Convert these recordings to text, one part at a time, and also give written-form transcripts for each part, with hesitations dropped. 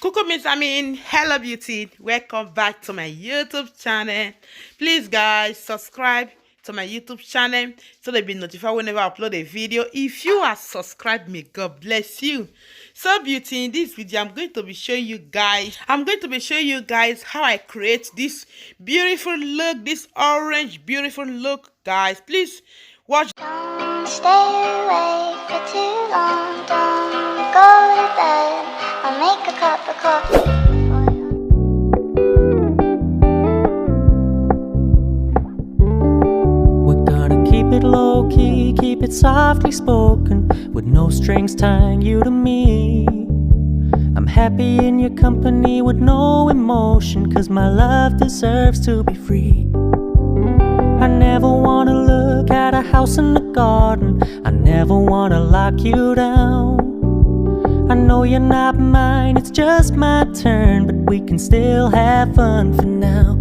Kuku Miss Amin, hello beauty, welcome back to my YouTube channel. Please guys, subscribe to my YouTube channel so they'll be notified whenever I upload a video. If you are subscribed, may God bless you. So beauty, in this video I'm going to be showing you guys how I create this beautiful look, this orange beautiful look. Guys, please watch. Don't stay awake for too long, don't go to bed, I'll make a cup of coffee for you. We're gonna keep it low-key, keep it softly spoken, with no strings tying you to me. I'm happy in your company with no emotion, 'cause my love deserves to be free. I never wanna look at a house in the garden, I never wanna lock you down. I know you're not mine, it's just my turn, but we can still have fun for now.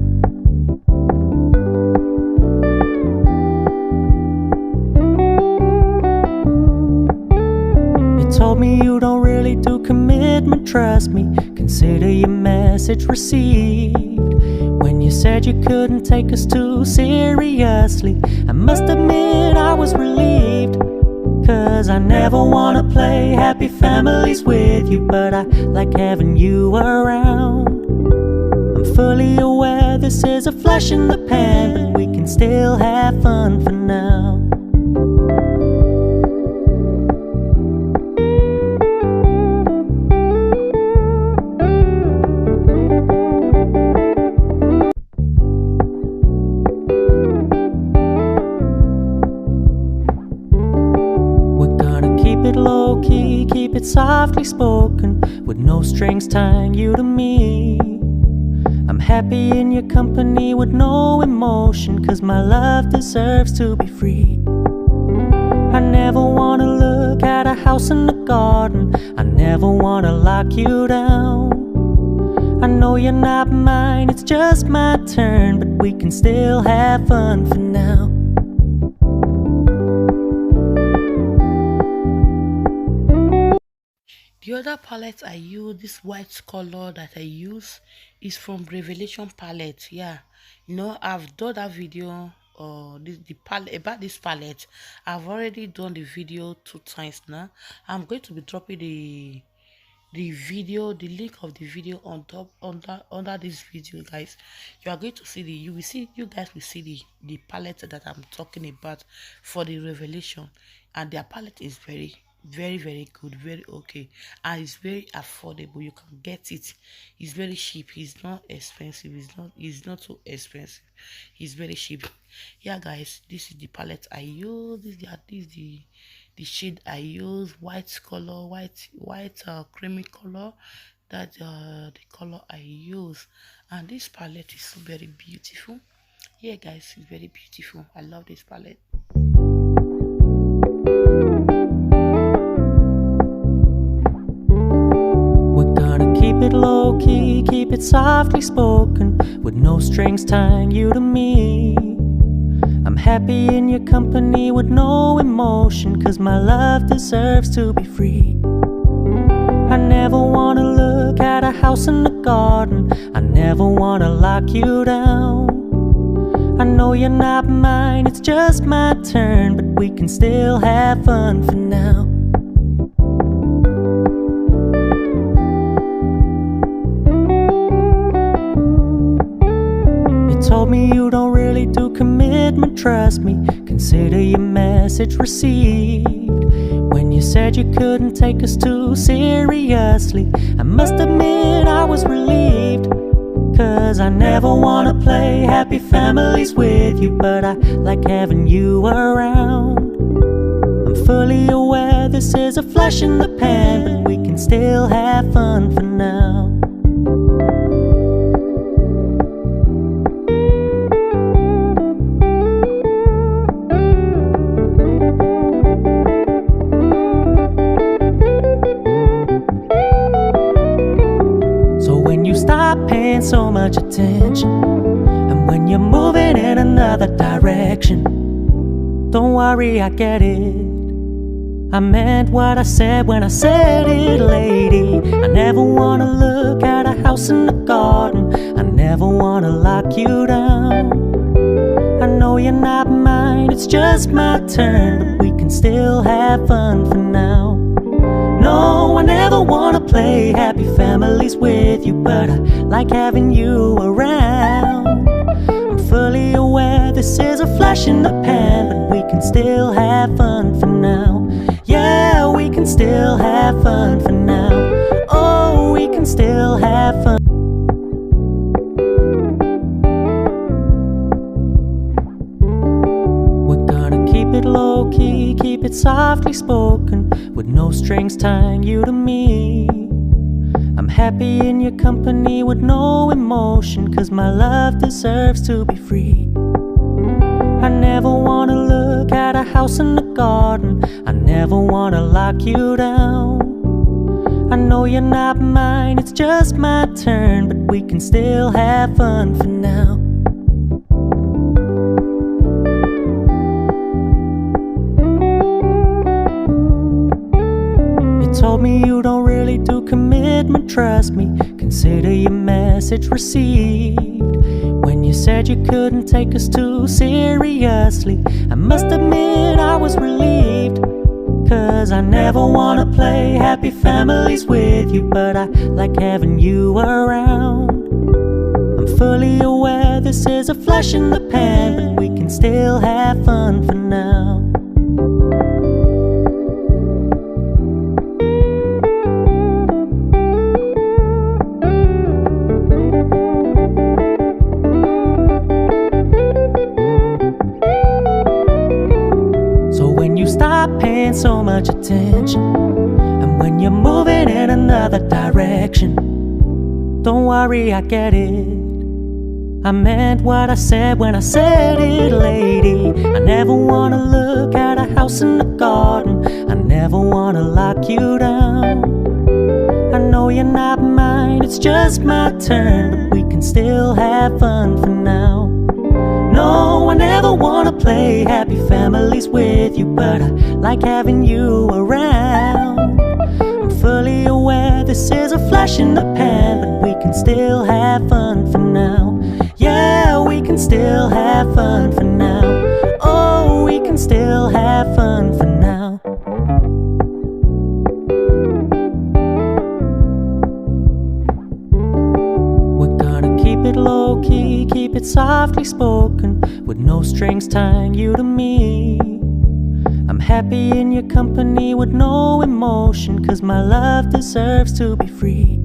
You told me you don't really do commitment, trust me, consider your message received. When you said you couldn't take us too seriously, I must admit I was relieved, 'cause I never wanna play happy families with you, but I like having you around. I'm fully aware this is a flash in the pan, but we can still have fun for now. Keep it low-key, keep it softly spoken, with no strings tying you to me. I'm happy in your company with no emotion, 'cause my love deserves to be free. I never wanna look at a house in the garden, I never wanna lock you down. I know you're not mine, it's just my turn, but we can still have fun for now. The other palette I use, this white color that I use, is from Revelation palette. Yeah, I've done that video the palette about this palette. I've already done the video 2 times now. I'm going to be dropping the link of the video on top under this video, guys. You are going to see you guys will see the palette that I'm talking about for the Revelation, and their palette is very good, very okay, and it's very affordable. You can get it. It's very cheap. It's not expensive. It's not too expensive. It's very cheap. Yeah guys, this is the palette I use. This is the shade I use, white color, white creamy color. That the color I use, and this palette is so very beautiful. Yeah guys, it's very beautiful. I love this palette. Keep it low-key, keep it softly spoken, with no strings tying you to me. I'm happy in your company with no emotion, 'cause my love deserves to be free. I never wanna look at a house in the garden, I never wanna lock you down. I know you're not mine, it's just my turn, but we can still have fun for now. Told me you don't really do commitment, trust me, consider your message received. When you said you couldn't take us too seriously, I must admit I was relieved, 'cause I never wanna play happy families with you, but I like having you around. I'm fully aware this is a flash in the pan, but we can still have fun for now. Stop paying so much attention, and when you're moving in another direction, don't worry, I get it. I meant what I said when I said it, lady. I never wanna look at a house in the garden. I never wanna lock you down. I know you're not mine, it's just my turn, but we can still have fun for now. No, I never wanna play happy families with you, but I like having you around. I'm fully aware this is a flash in the pan, but we can still have fun for now. Yeah, we can still have fun for now. Oh, we can still have fun. We're gonna keep it low-key, keep it softly spoken, with no strings tying you to me. I'm happy in your company with no emotion, 'cause my love deserves to be free. I never wanna look at a house in the garden. I never wanna lock you down. I know you're not mine, it's just my turn, but we can still have fun for now. You told me you don't really do commitment, trust me. Consider your message received. When you said you couldn't take us too seriously, I must admit I was relieved. 'Cause I never wanna play happy families with you, but I like having you around. I'm fully aware this is a flash in the pan, but we can still have fun for now. Stop paying so much attention, and when you're moving in another direction, don't worry, I get it. I meant what I said when I said it, lady. I never wanna look at a house in the garden. I never wanna lock you down. I know you're not mine, it's just my turn, but we can still have fun for now. No, I never wanna play happy families with you, but I like having you around. I'm fully aware this is a flash in the pan, but we can still have fun for now. Yeah, we can still have fun for now. Oh, we can still have fun for now. We're gonna keep it low-key, keep it softly spoken, with no strings tying you to me. I'm happy in your company with no emotion, 'cause my love deserves to be free.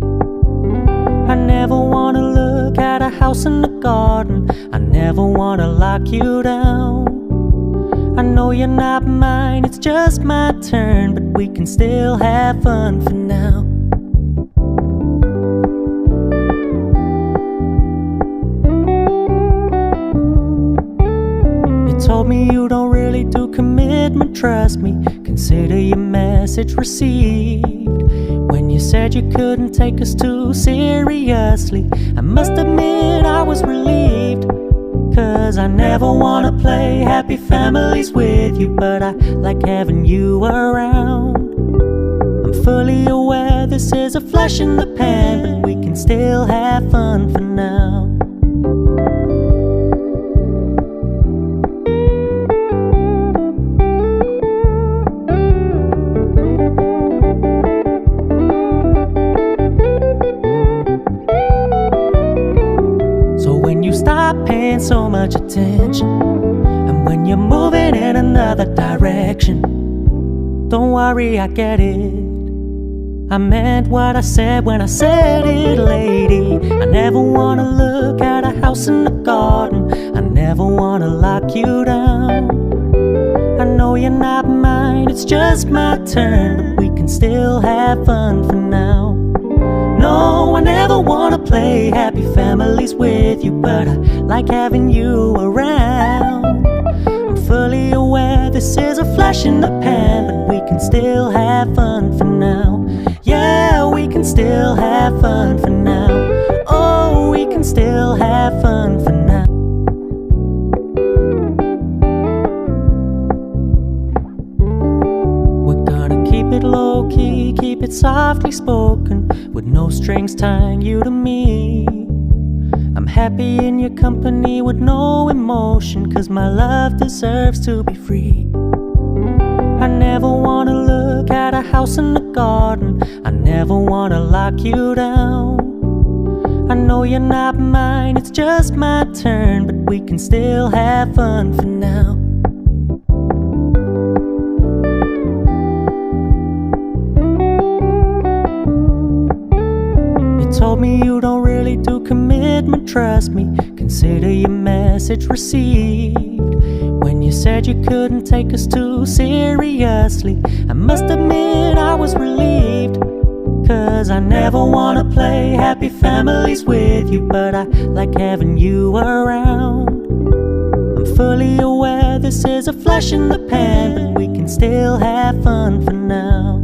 I never wanna look at a house in the garden. I never wanna lock you down. I know you're not mine, it's just my turn, but we can still have fun for now. Told me you don't really do commitment, trust me. Consider your message received. When you said you couldn't take us too seriously, I must admit I was relieved. 'Cause I never wanna play happy families with you, but I like having you around. I'm fully aware this is a flash in the pan, but we can still have fun for now. Stop paying so much attention, and when you're moving in another direction, don't worry, I get it. I meant what I said when I said it, lady. I never wanna look at a house in the garden. I never wanna lock you down. I know you're not mine, it's just my turn, but we can still have fun for now. No, I never wanna play happy families with you, but I like having you around. I'm fully aware this is a flash in the pan, but we can still have fun for now. Yeah, we can still have fun for now. Oh, we can still have fun for now. We're softly spoken, with no strings tying you to me. I'm happy in your company with no emotion, 'cause my love deserves to be free. I never wanna look at a house in the garden, I never wanna lock you down. I know you're not mine, it's just my turn, but we can still have fun for now. You told me you don't really do commitment, trust me, consider your message received. When you said you couldn't take us too seriously, I must admit I was relieved. 'Cause I never wanna play happy families with you, but I like having you around. I'm fully aware this is a flash in the pan, but we can still have fun for now.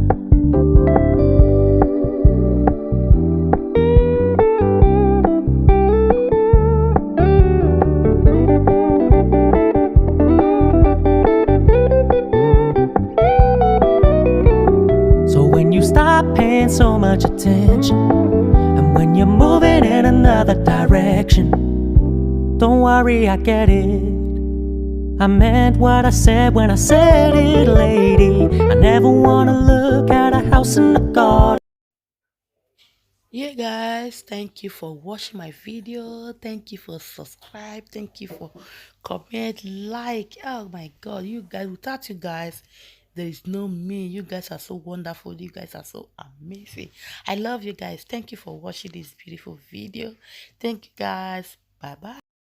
So when you stop paying so much attention, and when you're moving in another direction, don't worry, I get it. I meant what I said when I said it, lady. I never wanna look at a house in the garden. Yeah, guys, thank you for watching my video. Thank you for subscribe. Thank you for comment, like. Oh my God, you guys, without you guys, there is no me. You guys are so wonderful. You guys are so amazing. I love you guys. Thank you for watching this beautiful video. Thank you, guys. Bye bye.